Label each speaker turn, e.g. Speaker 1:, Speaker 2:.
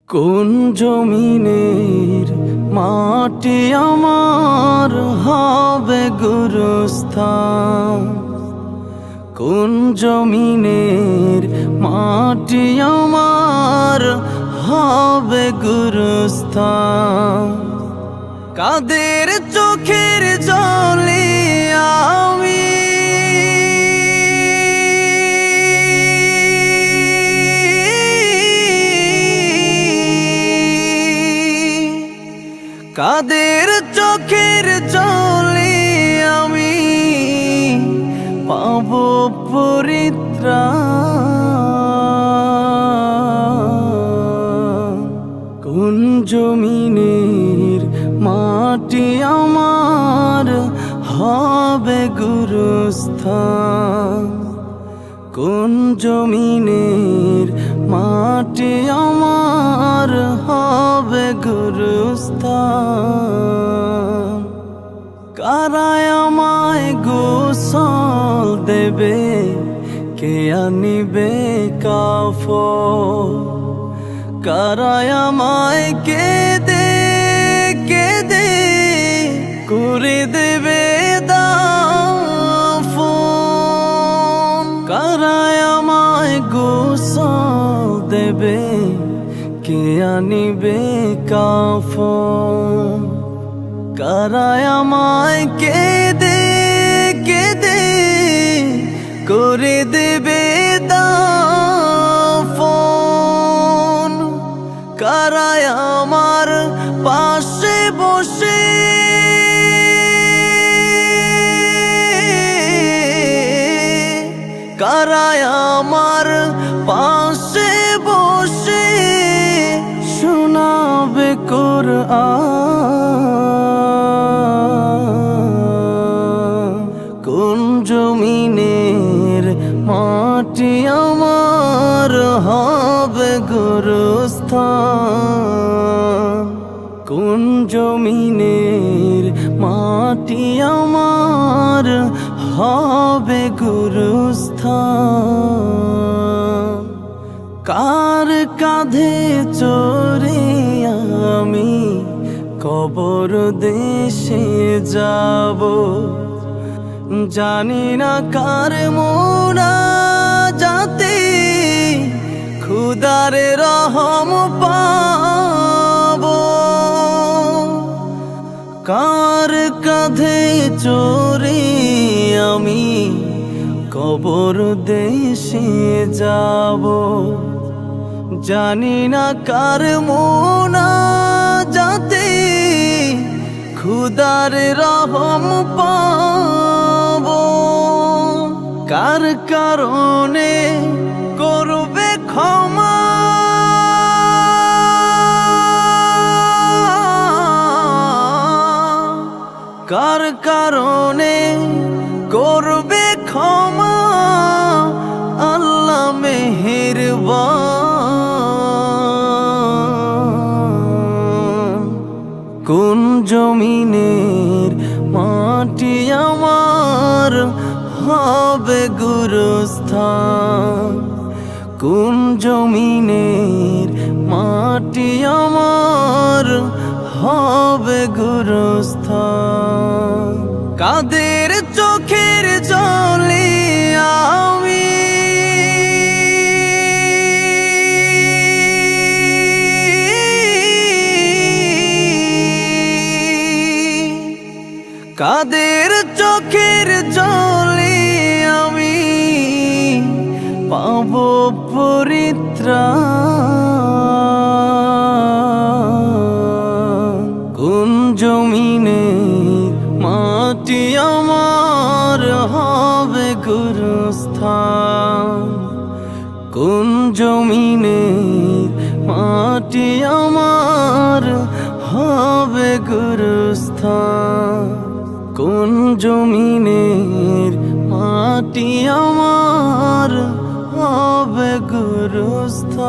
Speaker 1: কোন জমিনের মাটি আমার হবে গুরুস্থান? কোন জমিনের মাটি আমার হবে গুরুস্থান? কাদের চোখের জলে আমি কাদের চোখের জলে আমি পাব পরিত্রাণ? কোন জমিনের মাটি আমার হবে গুরুস্থান? কোন জমিনের মাটি আমার হবে গুরুস্থান? কারায় আমায় গোসল দেবে, কে আনিবে কাফন? কারায় আমায় কেঁদে কেঁদে করে দেবে দাফন? কারায় আমায় গোসল দেবে, কে আনিবে কাফন? কারায় আমায় কেঁদে কেঁদে করে দেবে দাফন? কারায় আমার পাশে বসে কারায় আমার পাশে বসে শোনাবে কোরআন? কোন জমিনের মাটি আমার হবে গুরুস্থান? কোন জমিনের মাটি আমার হবে গুরুস্থান? কার কাঁধে চড়ে আমি কবর দেশে যাব? জানি না কার মুনাজাতে খুদার রহম পাব। কার কাঁধে চড়ে আমি কবর দেশে যাব? জানি না কার মুনাজাতে খুদার রহম পাব। কার কারণে করবে ক্ষমা? কার কারণে করবে ক্ষমা? আল্লাহ মেহেরবান। কোন জমিনের মাটি আমার হবে গুরুস্থান? কোন জমিনের মাটি আমার হবে গুরুস্থান? কাদের চোখের জলে আমি কাদের চোখের জলে আমি পাব পরিত্রাণ? কোন জমিনের মাটি আমার হবে গুরুস্থান? কোন জমিনের মাটি আমার হবে গুরুস্থান? কোন জমিনের মাটি আমার হবে গুরুস্থান?